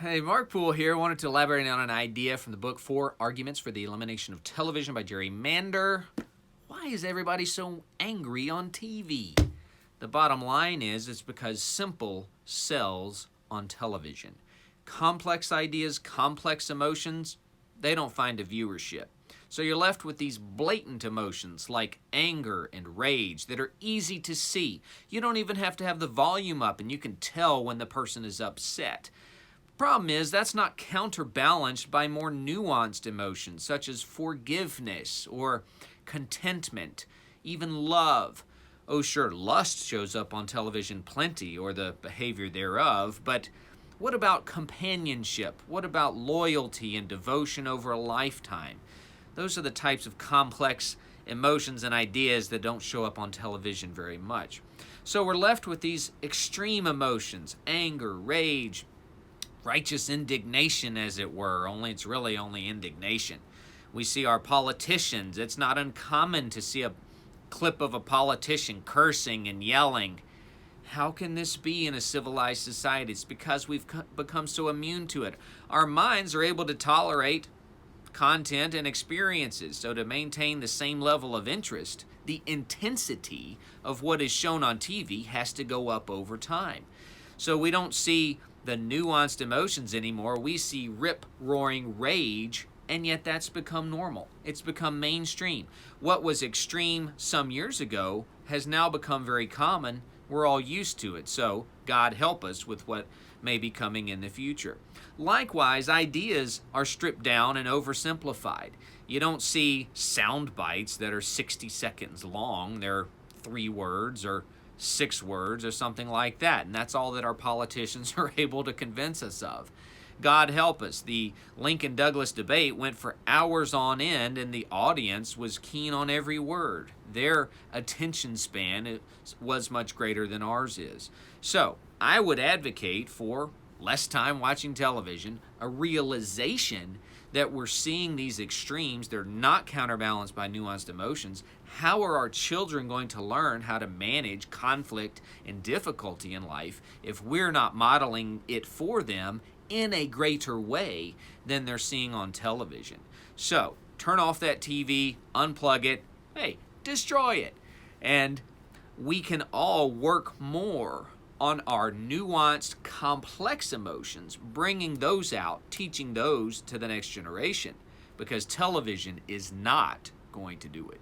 Hey, Mark Poole here. Wanted to elaborate on an idea from the book Four Arguments for the Elimination of Television by Jerry Mander. Why is everybody so angry on TV? The bottom line is it's because simple sells on television. Complex ideas, complex emotions, they don't find a viewership. So you're left with these blatant emotions like anger and rage that are easy to see. You don't even have to have the volume up and you can tell when the person is upset. Problem is, that's not counterbalanced by more nuanced emotions such as forgiveness or contentment, even love. Oh, sure, lust shows up on television plenty, or the behavior thereof, but what about companionship? What about loyalty and devotion over a lifetime? Those are the types of complex emotions and ideas that don't show up on television very much. So we're left with these extreme emotions, anger, rage, righteous indignation, as it were, only it's really only indignation. We see our politicians. It's not uncommon to see a clip of a politician cursing and yelling. How can this be in a civilized society? It's because we've become so immune to it. Our minds are able to tolerate content and experiences. So to maintain the same level of interest, the intensity of what is shown on TV has to go up over time. So we don't see the nuanced emotions anymore. We see rip-roaring rage, and yet that's become normal. It's become mainstream. What was extreme some years ago has now become very common. We're all used to it. So God help us with what may be coming in the future. Likewise, ideas are stripped down and oversimplified. You don't see sound bites that are 60 seconds long. They're 3 words or 6 words or something like that, and that's all that our politicians are able to convince us of. God help us. The Lincoln-Douglas debate went for hours on end, and the audience was keen on every word. Their attention span was much greater than ours is. So I would advocate for less time watching television, a realization that we're seeing these extremes. They're not counterbalanced by nuanced emotions. How are our children going to learn how to manage conflict and difficulty in life if we're not modeling it for them in a greater way than they're seeing on television? So turn off that TV, unplug it, hey, destroy it. And we can all work more on our nuanced, complex emotions, bringing those out, teaching those to the next generation, because television is not going to do it.